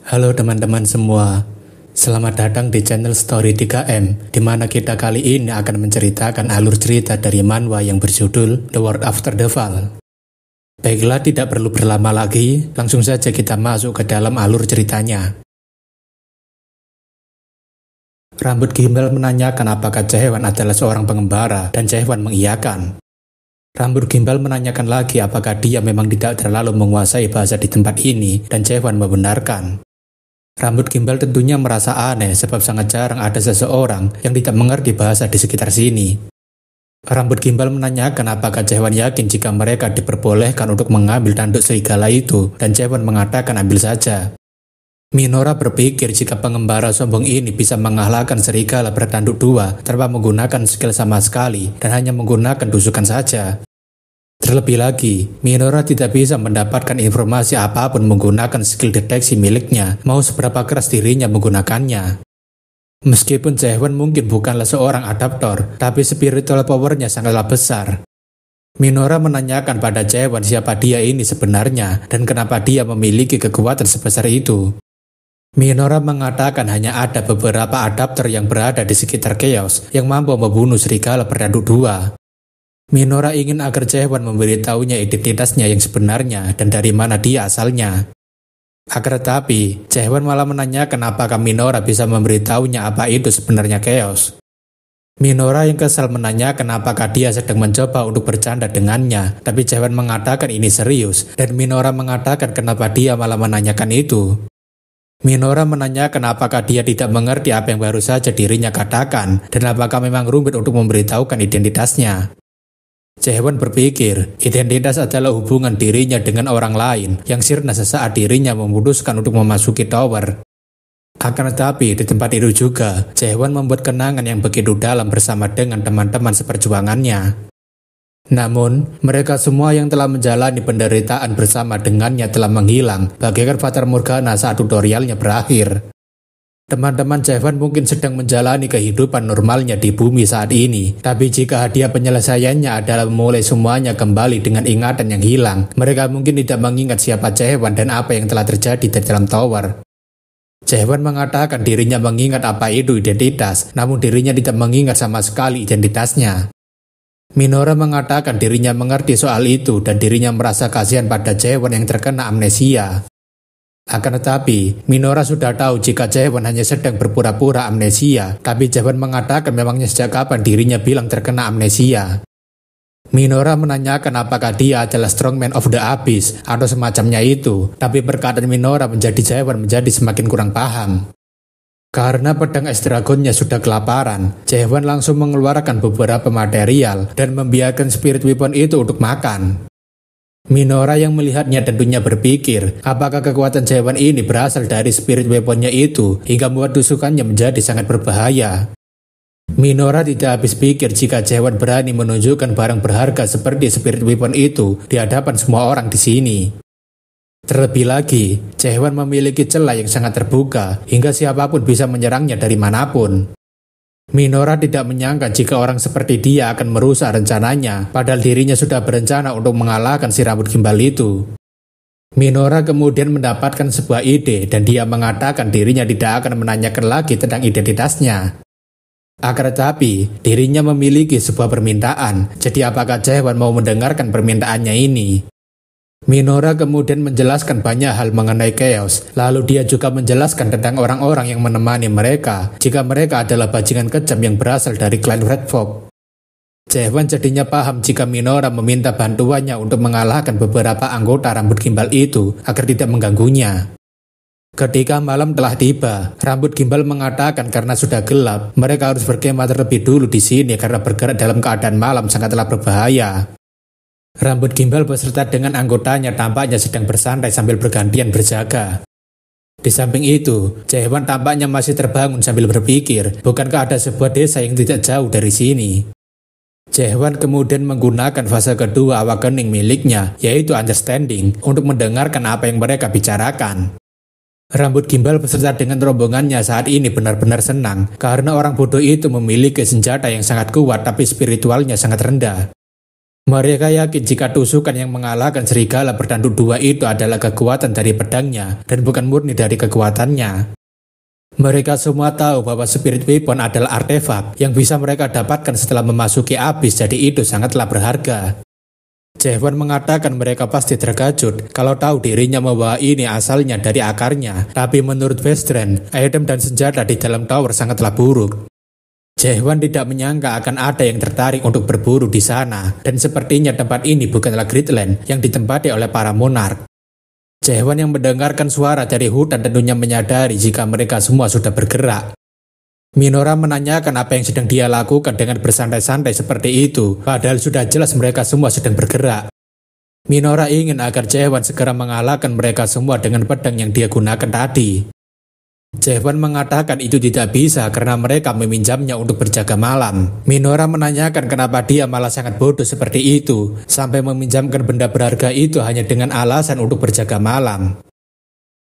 Halo teman-teman semua, selamat datang di channel Story 3M, di mana kita kali ini akan menceritakan alur cerita dari manhwa yang berjudul The World After the Fall. Baiklah, tidak perlu berlama lagi, langsung saja kita masuk ke dalam alur ceritanya. Rambut Gimbal menanyakan apakah Jae-hwan adalah seorang pengembara, dan Jae-hwan mengiyakan. Rambut Gimbal menanyakan lagi apakah dia memang tidak terlalu menguasai bahasa di tempat ini, dan Jae-hwan membenarkan. Rambut Gimbal tentunya merasa aneh sebab sangat jarang ada seseorang yang tidak mengerti bahasa di sekitar sini. Rambut Gimbal menanyakan apakah Jae-hwan yakin jika mereka diperbolehkan untuk mengambil tanduk serigala itu, dan Jae-hwan mengatakan ambil saja. Minora berpikir jika pengembara sombong ini bisa mengalahkan serigala bertanduk dua tanpa menggunakan skill sama sekali dan hanya menggunakan tusukan saja. Terlebih lagi, Minora tidak bisa mendapatkan informasi apapun menggunakan skill deteksi miliknya, mau seberapa keras dirinya menggunakannya. Meskipun Jae-hwan mungkin bukanlah seorang adaptor, tapi spiritual powernya sangatlah besar. Minora menanyakan pada Jae-hwan siapa dia ini sebenarnya dan kenapa dia memiliki kekuatan sebesar itu. Minora mengatakan hanya ada beberapa adaptor yang berada di sekitar Chaos yang mampu membunuh serigala bertanduk dua. Minora ingin agar Jae-hwan memberitahunya identitasnya yang sebenarnya dan dari mana dia asalnya. Akan tetapi, Jae-hwan malah menanyakan apakah Minora bisa memberitahunya apa itu sebenarnya Chaos. Minora yang kesal menanyakan apakah dia sedang mencoba untuk bercanda dengannya, tapi Jae-hwan mengatakan ini serius, dan Minora mengatakan kenapa dia malah menanyakan itu. Minora menanyakan apakah dia tidak mengerti apa yang baru saja dirinya katakan, dan apakah memang rumit untuk memberitahukan identitasnya. Jae-hwan berpikir, identitas adalah hubungan dirinya dengan orang lain yang sirna sesaat dirinya memutuskan untuk memasuki tower. Akan tetapi, di tempat itu juga, Jae-hwan membuat kenangan yang begitu dalam bersama dengan teman-teman seperjuangannya. Namun, mereka semua yang telah menjalani penderitaan bersama dengannya telah menghilang, bagaikan Fata Morgana saat tutorialnya berakhir. Teman-teman Jae-hwan mungkin sedang menjalani kehidupan normalnya di bumi saat ini, tapi jika hadiah penyelesaiannya adalah memulai semuanya kembali dengan ingatan yang hilang, mereka mungkin tidak mengingat siapa Jae-hwan dan apa yang telah terjadi di dalam tower. Jae-hwan mengatakan dirinya mengingat apa itu identitas, namun dirinya tidak mengingat sama sekali identitasnya. Minora mengatakan dirinya mengerti soal itu dan dirinya merasa kasihan pada Jae-hwan yang terkena amnesia. Akan tetapi, Minora sudah tahu jika Jae-hwan hanya sedang berpura-pura amnesia, tapi Jae-hwan mengatakan memangnya sejak kapan dirinya bilang terkena amnesia. Minora menanyakan apakah dia adalah Strongman of the Abyss atau semacamnya itu, tapi perkataan Minora menjadi Jae-hwan menjadi semakin kurang paham. Karena pedang es dragonnya sudah kelaparan, Jae-hwan langsung mengeluarkan beberapa material dan membiarkan spirit weapon itu untuk makan. Minora yang melihatnya tentunya berpikir, apakah kekuatan Jae-hwan ini berasal dari spirit weaponnya itu hingga membuat tusukannya menjadi sangat berbahaya. Minora tidak habis pikir jika Jae-hwan berani menunjukkan barang berharga seperti spirit weapon itu di hadapan semua orang di sini. Terlebih lagi, Jae-hwan memiliki celah yang sangat terbuka hingga siapapun bisa menyerangnya dari manapun. Minora tidak menyangka jika orang seperti dia akan merusak rencananya, padahal dirinya sudah berencana untuk mengalahkan si rambut gimbal itu. Minora kemudian mendapatkan sebuah ide dan dia mengatakan dirinya tidak akan menanyakan lagi tentang identitasnya. Akan tetapi, dirinya memiliki sebuah permintaan, jadi apakah Jae-hwan mau mendengarkan permintaannya ini? Minora kemudian menjelaskan banyak hal mengenai Chaos, lalu dia juga menjelaskan tentang orang-orang yang menemani mereka jika mereka adalah bajingan kejam yang berasal dari klan Red Fog. Jae-hwan jadinya paham jika Minora meminta bantuannya untuk mengalahkan beberapa anggota rambut gimbal itu agar tidak mengganggunya. Ketika malam telah tiba, rambut gimbal mengatakan karena sudah gelap, mereka harus berkemah terlebih dulu di sini karena bergerak dalam keadaan malam sangatlah berbahaya. Rambut gimbal beserta dengan anggotanya tampaknya sedang bersantai sambil bergantian berjaga. Di samping itu, Jae-hwan tampaknya masih terbangun sambil berpikir, bukankah ada sebuah desa yang tidak jauh dari sini? Jae-hwan kemudian menggunakan fase kedua awakening miliknya, yaitu understanding, untuk mendengarkan apa yang mereka bicarakan. Rambut gimbal beserta dengan rombongannya saat ini benar-benar senang, karena orang bodoh itu memiliki senjata yang sangat kuat tapi spiritualnya sangat rendah. Mereka yakin jika tusukan yang mengalahkan serigala bertanduk dua itu adalah kekuatan dari pedangnya dan bukan murni dari kekuatannya. Mereka semua tahu bahwa Spirit Weapon adalah artefak yang bisa mereka dapatkan setelah memasuki abyss, jadi itu sangatlah berharga. Jaehwan mengatakan mereka pasti terkejut kalau tahu dirinya membawa ini asalnya dari akarnya, tapi menurut Vestren, item dan senjata di dalam tower sangatlah buruk. Jaehwan tidak menyangka akan ada yang tertarik untuk berburu di sana, dan sepertinya tempat ini bukanlah Gridland yang ditempati oleh para monark. Jaehwan yang mendengarkan suara dari hutan tentunya menyadari jika mereka semua sudah bergerak. Minora menanyakan apa yang sedang dia lakukan dengan bersantai-santai seperti itu, padahal sudah jelas mereka semua sedang bergerak. Minora ingin agar Jaehwan segera mengalahkan mereka semua dengan pedang yang dia gunakan tadi. Jaehwan mengatakan itu tidak bisa karena mereka meminjamnya untuk berjaga malam. Minora menanyakan kenapa dia malah sangat bodoh seperti itu, sampai meminjamkan benda berharga itu hanya dengan alasan untuk berjaga malam.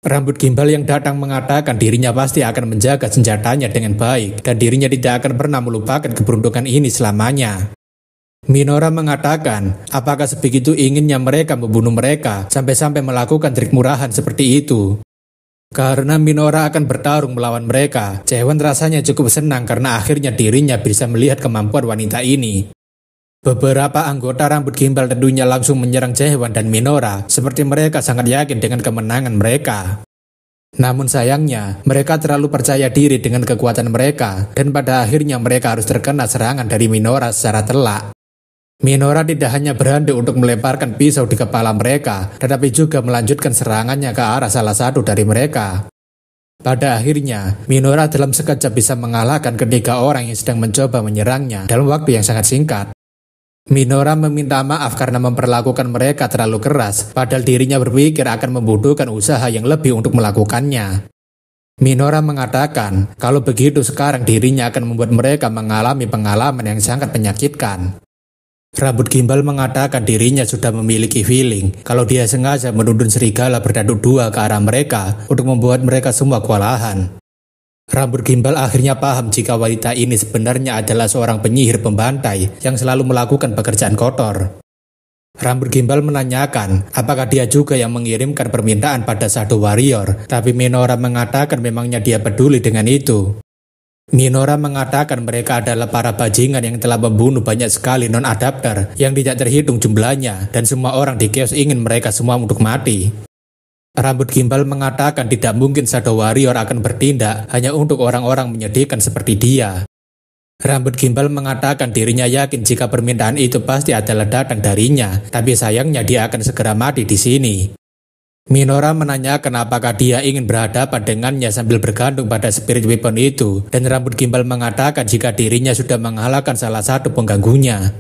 Rambut gimbal yang datang mengatakan dirinya pasti akan menjaga senjatanya dengan baik, dan dirinya tidak akan pernah melupakan keberuntungan ini selamanya. Minora mengatakan, apakah sebegitu inginnya mereka membunuh mereka, sampai-sampai melakukan trik murahan seperti itu. Karena Minora akan bertarung melawan mereka, Jaehwan rasanya cukup senang karena akhirnya dirinya bisa melihat kemampuan wanita ini. Beberapa anggota rambut gimbal tentunya langsung menyerang Jaehwan dan Minora, seperti mereka sangat yakin dengan kemenangan mereka. Namun sayangnya, mereka terlalu percaya diri dengan kekuatan mereka, dan pada akhirnya mereka harus terkena serangan dari Minora secara telak. Minora tidak hanya berandai untuk melemparkan pisau di kepala mereka, tetapi juga melanjutkan serangannya ke arah salah satu dari mereka. Pada akhirnya, Minora dalam sekejap bisa mengalahkan ketiga orang yang sedang mencoba menyerangnya dalam waktu yang sangat singkat. Minora meminta maaf karena memperlakukan mereka terlalu keras, padahal dirinya berpikir akan membutuhkan usaha yang lebih untuk melakukannya. Minora mengatakan, kalau begitu sekarang dirinya akan membuat mereka mengalami pengalaman yang sangat menyakitkan. Rambut gimbal mengatakan dirinya sudah memiliki feeling kalau dia sengaja menuntun serigala bertanduk dua ke arah mereka untuk membuat mereka semua kewalahan. Rambut gimbal akhirnya paham jika wanita ini sebenarnya adalah seorang penyihir pembantai yang selalu melakukan pekerjaan kotor. Rambut gimbal menanyakan apakah dia juga yang mengirimkan permintaan pada Shadow Warrior, tapi Minora mengatakan memangnya dia peduli dengan itu. Minora mengatakan mereka adalah para bajingan yang telah membunuh banyak sekali non-adapter yang tidak terhitung jumlahnya, dan semua orang di Chaos ingin mereka semua untuk mati. Rambut gimbal mengatakan tidak mungkin Shadow Warrior akan bertindak hanya untuk orang-orang menyedihkan seperti dia. Rambut gimbal mengatakan dirinya yakin jika permintaan itu pasti adalah datang darinya, tapi sayangnya dia akan segera mati di sini. Minora menanyakan apakah dia ingin berhadapan dengannya sambil bergantung pada Spirit Weapon itu, dan rambut gimbal mengatakan jika dirinya sudah mengalahkan salah satu pengganggunya.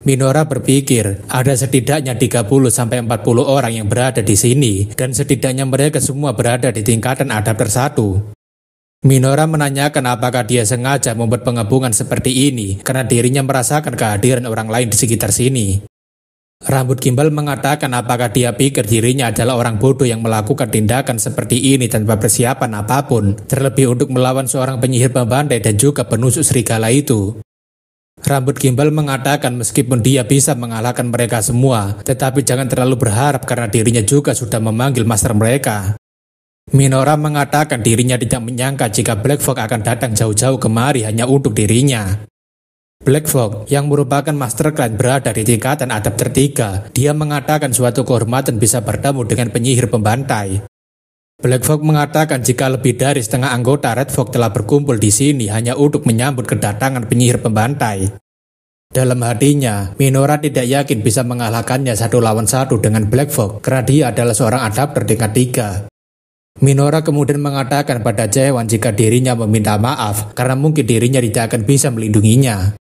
Minora berpikir ada setidaknya 30-40 orang yang berada di sini, dan setidaknya mereka semua berada di tingkatan adapter 1. Minora menanyakan apakah dia sengaja membuat penggabungan seperti ini karena dirinya merasakan kehadiran orang lain di sekitar sini. Rambut gimbal mengatakan apakah dia pikir dirinya adalah orang bodoh yang melakukan tindakan seperti ini tanpa persiapan apapun, terlebih untuk melawan seorang penyihir pembantai dan juga penusuk serigala itu. Rambut gimbal mengatakan meskipun dia bisa mengalahkan mereka semua, tetapi jangan terlalu berharap karena dirinya juga sudah memanggil master mereka. Minora mengatakan dirinya tidak menyangka jika Black Fog akan datang jauh-jauh kemari hanya untuk dirinya. Black Fog, yang merupakan master clan berada di tingkatan adapter 3, dia mengatakan suatu kehormatan bisa bertemu dengan penyihir pembantai. Black Fog mengatakan jika lebih dari setengah anggota Red Fog telah berkumpul di sini hanya untuk menyambut kedatangan penyihir pembantai. Dalam hatinya, Minora tidak yakin bisa mengalahkannya 1 lawan 1 dengan Black Fog karena dia adalah seorang adapter tingkat 3. Minora kemudian mengatakan pada Jaehwan jika dirinya meminta maaf karena mungkin dirinya tidak akan bisa melindunginya.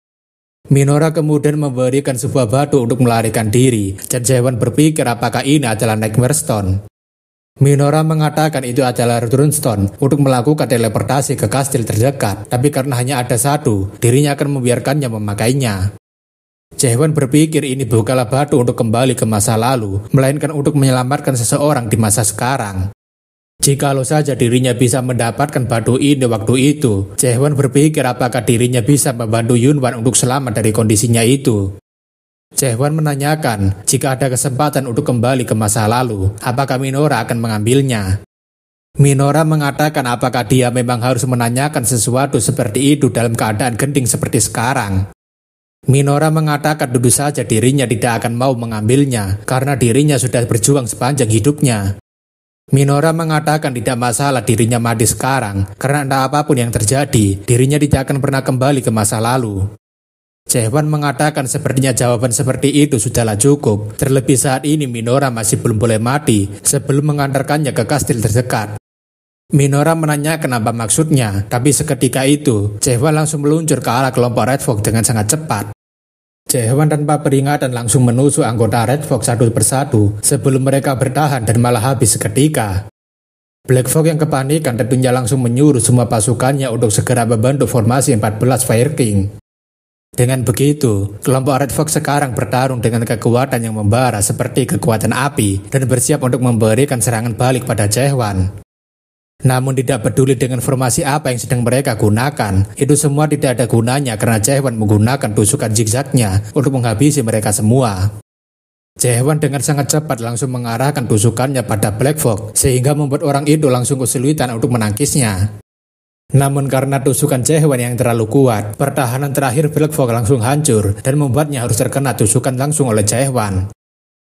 Minora kemudian memberikan sebuah batu untuk melarikan diri, dan Jaehwan berpikir apakah ini adalah Nightmare Stone. Minora mengatakan itu adalah Return Stone untuk melakukan teleportasi ke kastil terdekat, tapi karena hanya ada satu, dirinya akan membiarkannya memakainya. Jaehwan berpikir ini bukanlah batu untuk kembali ke masa lalu, melainkan untuk menyelamatkan seseorang di masa sekarang. Jikalau saja dirinya bisa mendapatkan batu ini waktu itu, Jaehwan berpikir apakah dirinya bisa membantu Yunwan untuk selamat dari kondisinya itu. Jaehwan menanyakan jika ada kesempatan untuk kembali ke masa lalu, apakah Minora akan mengambilnya. Minora mengatakan apakah dia memang harus menanyakan sesuatu seperti itu dalam keadaan genting seperti sekarang. Minora mengatakan tentu saja dirinya tidak akan mau mengambilnya karena dirinya sudah berjuang sepanjang hidupnya. Minora mengatakan tidak masalah dirinya mati sekarang karena entah apapun yang terjadi, dirinya tidak akan pernah kembali ke masa lalu. Jaehwan mengatakan sepertinya jawaban seperti itu sudahlah cukup, terlebih saat ini Minora masih belum boleh mati sebelum mengantarkannya ke kastil terdekat. Minora menanyakan apa maksudnya, tapi seketika itu Jaehwan langsung meluncur ke arah kelompok Red Fox dengan sangat cepat. Jaehwan tanpa peringatan langsung menusuk anggota Red Fox satu persatu sebelum mereka bertahan dan malah habis seketika. Black Fox yang kepanikan tentunya langsung menyuruh semua pasukannya untuk segera membentuk formasi 14 Fire King. Dengan begitu, kelompok Red Fox sekarang bertarung dengan kekuatan yang membara seperti kekuatan api dan bersiap untuk memberikan serangan balik pada Jaehwan. Namun tidak peduli dengan formasi apa yang sedang mereka gunakan, itu semua tidak ada gunanya karena Jaehwan menggunakan tusukan zigzagnya untuk menghabisi mereka semua. Jaehwan dengan sangat cepat langsung mengarahkan tusukannya pada Black Fox sehingga membuat orang itu langsung kesulitan untuk menangkisnya. Namun karena tusukan Jaehwan yang terlalu kuat, pertahanan terakhir Black Fox langsung hancur dan membuatnya harus terkena tusukan langsung oleh Jaehwan.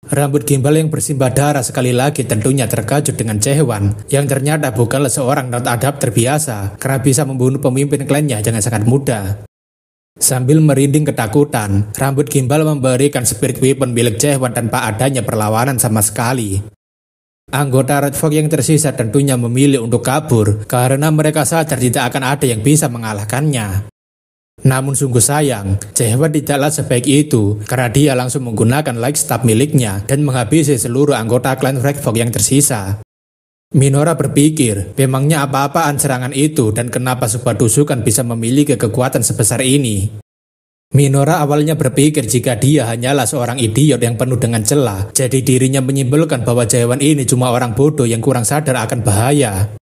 Rambut gimbal yang bersimbah darah sekali lagi tentunya terkejut dengan Jaehwan yang ternyata bukanlah seorang not adapter biasa karena bisa membunuh pemimpin klannya dengan sangat mudah. Sambil merinding ketakutan, rambut gimbal memberikan spirit weapon milik Jaehwan tanpa adanya perlawanan sama sekali. Anggota Red Fox yang tersisa tentunya memilih untuk kabur karena mereka sadar tidak akan ada yang bisa mengalahkannya. Namun sungguh sayang, Jaehwan tidaklah sebaik itu karena dia langsung menggunakan light staff miliknya dan menghabisi seluruh anggota klan Red Fox yang tersisa. Minora berpikir, memangnya apa-apaan serangan itu dan kenapa sebuah tusukan bisa memiliki kekuatan sebesar ini. Minora awalnya berpikir jika dia hanyalah seorang idiot yang penuh dengan celah, jadi dirinya menyimpulkan bahwa Jaehwan ini cuma orang bodoh yang kurang sadar akan bahaya.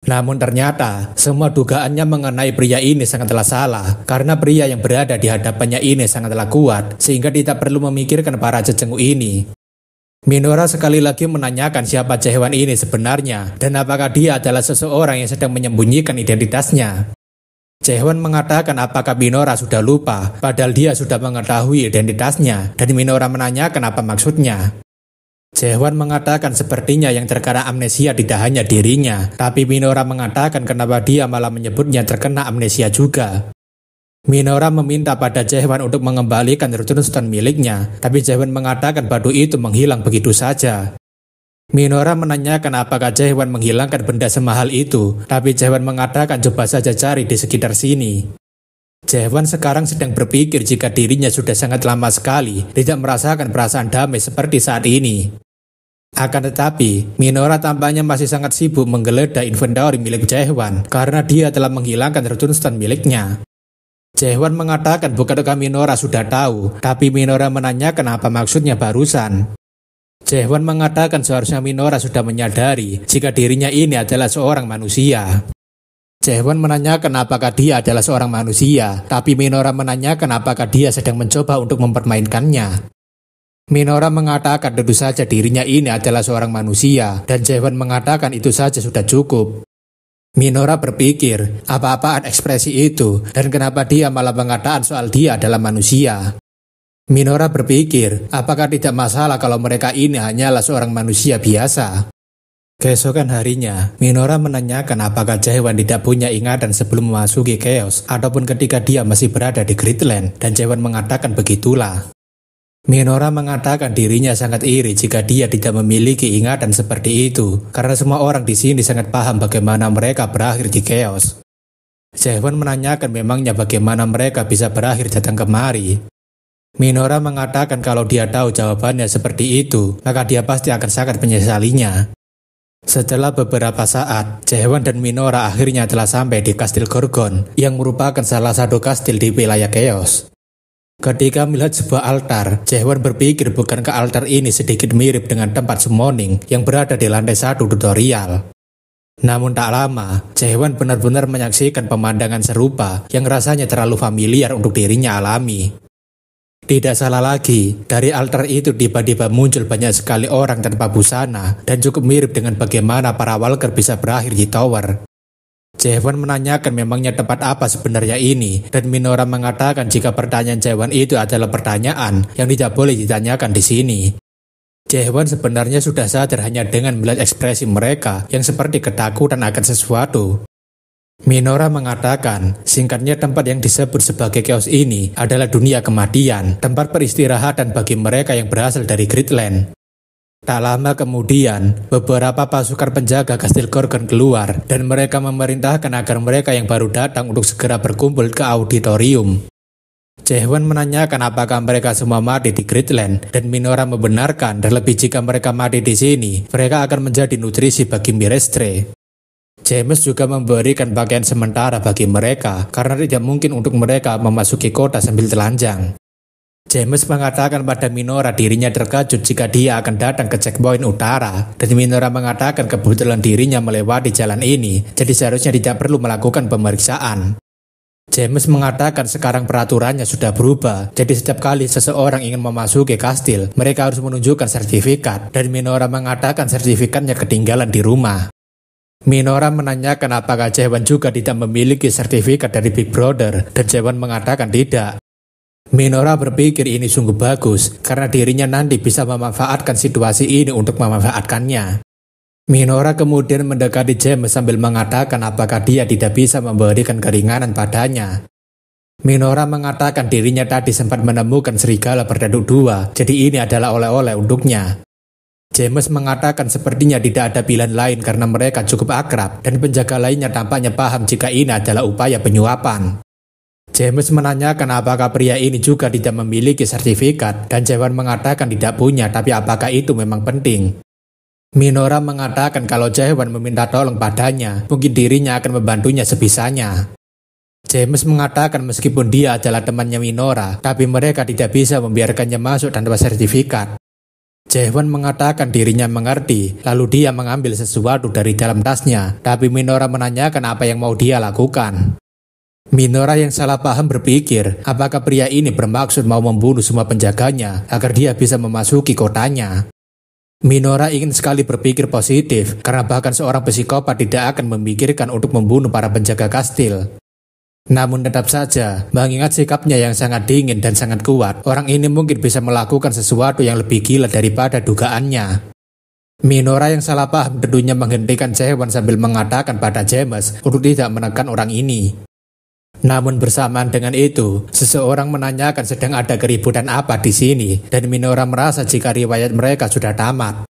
Namun ternyata, semua dugaannya mengenai pria ini sangatlah salah, karena pria yang berada di hadapannya ini sangatlah kuat, sehingga tidak perlu memikirkan para cecenguk ini. Minora sekali lagi menanyakan siapa Jaehwan ini sebenarnya, dan apakah dia adalah seseorang yang sedang menyembunyikan identitasnya. Jaehwan mengatakan apakah Minora sudah lupa, padahal dia sudah mengetahui identitasnya, dan Minora menanyakan apa maksudnya. Jaehwan mengatakan sepertinya yang terkena amnesia tidak hanya dirinya, tapi Minora mengatakan kenapa dia malah menyebutnya terkena amnesia juga. Minora meminta pada Jaehwan untuk mengembalikan Runestone miliknya, tapi Jaehwan mengatakan batu itu menghilang begitu saja. Minora menanyakan apakah Jaehwan menghilangkan benda semahal itu, tapi Jaehwan mengatakan coba saja cari di sekitar sini. Jaehwan sekarang sedang berpikir jika dirinya sudah sangat lama sekali tidak merasakan perasaan damai seperti saat ini. Akan tetapi, Minora tampaknya masih sangat sibuk menggeledah inventory milik Jaehwan karena dia telah menghilangkan Runestone miliknya. Jaehwan mengatakan bukankah Minora sudah tahu, tapi Minora menanyakan apa maksudnya barusan. Jaehwan mengatakan seharusnya Minora sudah menyadari jika dirinya ini adalah seorang manusia. Jaehwan menanyakan apakah dia adalah seorang manusia, tapi Minora menanyakan apakah dia sedang mencoba untuk mempermainkannya. Minora mengatakan tentu saja dirinya ini adalah seorang manusia, dan Jaehwan mengatakan itu saja sudah cukup. Minora berpikir, apa-apaan ekspresi itu, dan kenapa dia malah mengatakan soal dia adalah manusia. Minora berpikir, apakah tidak masalah kalau mereka ini hanyalah seorang manusia biasa. Keesokan harinya, Minora menanyakan apakah Jaehwan tidak punya ingatan sebelum memasuki Chaos ataupun ketika dia masih berada di Gridland, dan Jaehwan mengatakan begitulah. Minora mengatakan dirinya sangat iri jika dia tidak memiliki ingatan seperti itu, karena semua orang di sini sangat paham bagaimana mereka berakhir di Chaos. Jaehwan menanyakan memangnya bagaimana mereka bisa berakhir datang kemari. Minora mengatakan kalau dia tahu jawabannya seperti itu, maka dia pasti akan sangat menyesalinya. Setelah beberapa saat, Jaehwan dan Minora akhirnya telah sampai di Kastil Gorgon, yang merupakan salah satu kastil di wilayah Chaos. Ketika melihat sebuah altar, Jaehwan berpikir bukankah altar ini sedikit mirip dengan tempat summoning yang berada di lantai 1 tutorial. Namun tak lama, Jaehwan benar-benar menyaksikan pemandangan serupa yang rasanya terlalu familiar untuk dirinya alami. Tidak salah lagi, dari altar itu tiba-tiba muncul banyak sekali orang tanpa busana dan cukup mirip dengan bagaimana para walker bisa berakhir di tower. Jae-won menanyakan memangnya tempat apa sebenarnya ini, dan Minora mengatakan jika pertanyaan Jae-won itu adalah pertanyaan yang tidak boleh ditanyakan di sini. Jae-won sebenarnya sudah sadar hanya dengan melihat ekspresi mereka yang seperti ketakutan akan sesuatu. Minora mengatakan, singkatnya tempat yang disebut sebagai chaos ini adalah dunia kematian, tempat peristirahatan bagi mereka yang berasal dari Gridland. Tak lama kemudian, beberapa pasukan penjaga Kastil Gorgon keluar dan mereka memerintahkan agar mereka yang baru datang untuk segera berkumpul ke auditorium. Jae-won menanyakan apakah mereka semua mati di Gridland dan Minora membenarkan terlebih jika mereka mati di sini, mereka akan menjadi nutrisi bagi Mirestre. James juga memberikan pakaian sementara bagi mereka karena tidak mungkin untuk mereka memasuki kota sambil telanjang. James mengatakan pada Minora dirinya terkejut jika dia akan datang ke checkpoint utara, dan Minora mengatakan kebetulan dirinya melewati jalan ini, jadi seharusnya tidak perlu melakukan pemeriksaan. James mengatakan sekarang peraturannya sudah berubah, jadi setiap kali seseorang ingin memasuki kastil, mereka harus menunjukkan sertifikat, dan Minora mengatakan sertifikatnya ketinggalan di rumah. Minora menanyakan apakah Jae-won juga tidak memiliki sertifikat dari Big Brother, dan Jae-won mengatakan tidak. Minora berpikir ini sungguh bagus, karena dirinya nanti bisa memanfaatkan situasi ini untuk memanfaatkannya. Minora kemudian mendekati James sambil mengatakan apakah dia tidak bisa memberikan keringanan padanya. Minora mengatakan dirinya tadi sempat menemukan serigala berdaduk dua, jadi ini adalah oleh-oleh untuknya. James mengatakan sepertinya tidak ada pilihan lain karena mereka cukup akrab dan penjaga lainnya tampaknya paham jika ini adalah upaya penyuapan. James menanyakan apakah pria ini juga tidak memiliki sertifikat dan Jae-won mengatakan tidak punya, tapi apakah itu memang penting. Minora mengatakan kalau Jae-won meminta tolong padanya, mungkin dirinya akan membantunya sebisanya. James mengatakan meskipun dia adalah temannya Minora, tapi mereka tidak bisa membiarkannya masuk tanpa sertifikat. Jae-won mengatakan dirinya mengerti, lalu dia mengambil sesuatu dari dalam tasnya, tapi Minora menanyakan apa yang mau dia lakukan. Minora yang salah paham berpikir, apakah pria ini bermaksud mau membunuh semua penjaganya agar dia bisa memasuki kotanya. Minora ingin sekali berpikir positif, karena bahkan seorang psikopat tidak akan memikirkan untuk membunuh para penjaga kastil. Namun tetap saja, mengingat sikapnya yang sangat dingin dan sangat kuat, orang ini mungkin bisa melakukan sesuatu yang lebih gila daripada dugaannya. Minora yang salah paham tentunya menghentikan Jae-won sambil mengatakan pada James untuk tidak menekan orang ini. Namun bersamaan dengan itu, seseorang menanyakan sedang ada keributan apa di sini, dan Minora merasa jika riwayat mereka sudah tamat.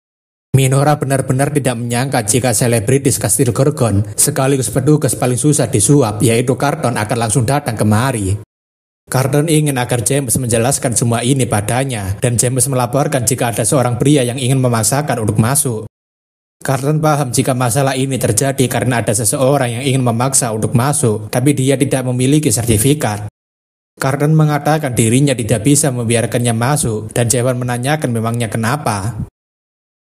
Minora benar-benar tidak menyangka jika selebritis Kastil Gorgon sekaligus petugas paling susah disuap yaitu Carton akan langsung datang kemari. Carton ingin agar James menjelaskan semua ini padanya dan James melaporkan jika ada seorang pria yang ingin memaksakan untuk masuk. Carton paham jika masalah ini terjadi karena ada seseorang yang ingin memaksa untuk masuk tapi dia tidak memiliki sertifikat. Carton mengatakan dirinya tidak bisa membiarkannya masuk dan Jae-won menanyakan memangnya kenapa.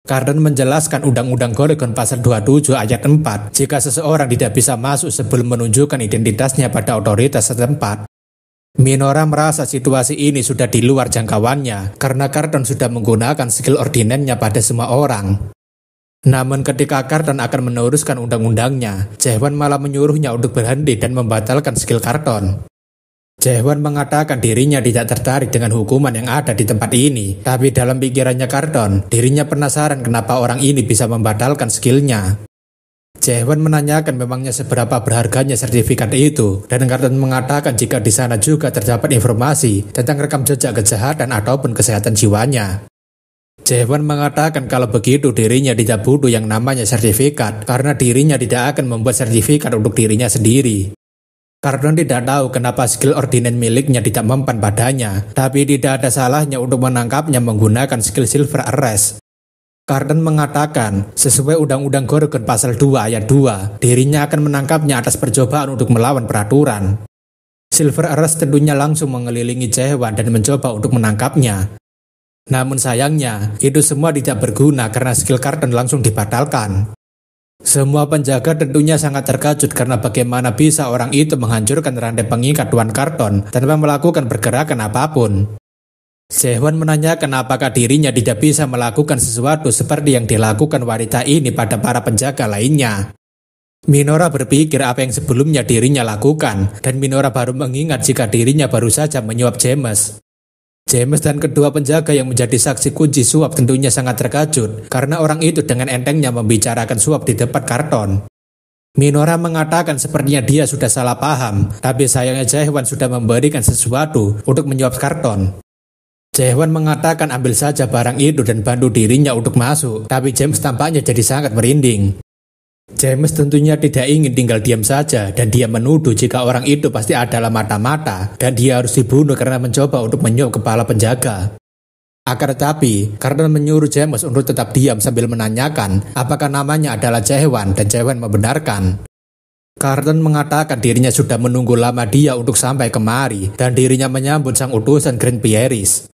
Carton menjelaskan Undang-Undang Gorgon pasal 27 ayat 4 jika seseorang tidak bisa masuk sebelum menunjukkan identitasnya pada otoritas setempat. Minora merasa situasi ini sudah di luar jangkauannya karena Carton sudah menggunakan skill ordinannya pada semua orang. Namun ketika Carton akan meneruskan undang-undangnya, Jae-won malah menyuruhnya untuk berhenti dan membatalkan skill Carton. Jae-won mengatakan dirinya tidak tertarik dengan hukuman yang ada di tempat ini, tapi dalam pikirannya Carton, dirinya penasaran kenapa orang ini bisa membatalkan skillnya. Jae-won menanyakan memangnya seberapa berharganya sertifikat itu, dan Carton mengatakan jika di sana juga terdapat informasi tentang rekam jejak kejahatan ataupun kesehatan jiwanya. Jae-won mengatakan kalau begitu dirinya tidak butuh yang namanya sertifikat, karena dirinya tidak akan membuat sertifikat untuk dirinya sendiri. Carton tidak tahu kenapa skill ordinan miliknya tidak mempan padanya, tapi tidak ada salahnya untuk menangkapnya menggunakan skill Silver Arrest. Carton mengatakan, sesuai Undang-Undang Gorgon pasal 2 ayat 2, dirinya akan menangkapnya atas percobaan untuk melawan peraturan. Silver Arrest tentunya langsung mengelilingi Jae-won dan mencoba untuk menangkapnya. Namun sayangnya, itu semua tidak berguna karena skill Carton langsung dibatalkan. Semua penjaga tentunya sangat terkejut karena bagaimana bisa orang itu menghancurkan rantai pengikat Tuan Carton tanpa melakukan pergerakan apapun. Jaehwan menanyakan apakah dirinya tidak bisa melakukan sesuatu seperti yang dilakukan wanita ini pada para penjaga lainnya. Minora berpikir apa yang sebelumnya dirinya lakukan, dan Minora baru mengingat jika dirinya baru saja menyuap James. James dan kedua penjaga yang menjadi saksi kunci suap tentunya sangat terkejut karena orang itu dengan entengnya membicarakan suap di depan karton. Minora mengatakan sepertinya dia sudah salah paham, tapi sayangnya Jaehwan sudah memberikan sesuatu untuk menyuap karton. Jaehwan mengatakan ambil saja barang itu dan bantu dirinya untuk masuk, tapi James tampaknya jadi sangat merinding. James tentunya tidak ingin tinggal diam saja dan dia menuduh jika orang itu pasti adalah mata-mata dan dia harus dibunuh karena mencoba untuk menyuap kepala penjaga. Akan tetapi, karena menyuruh James untuk tetap diam sambil menanyakan apakah namanya adalah Jaehwan dan Jaehwan membenarkan. Carlton mengatakan dirinya sudah menunggu lama dia untuk sampai kemari dan dirinya menyambut sang utusan Grand Pieris.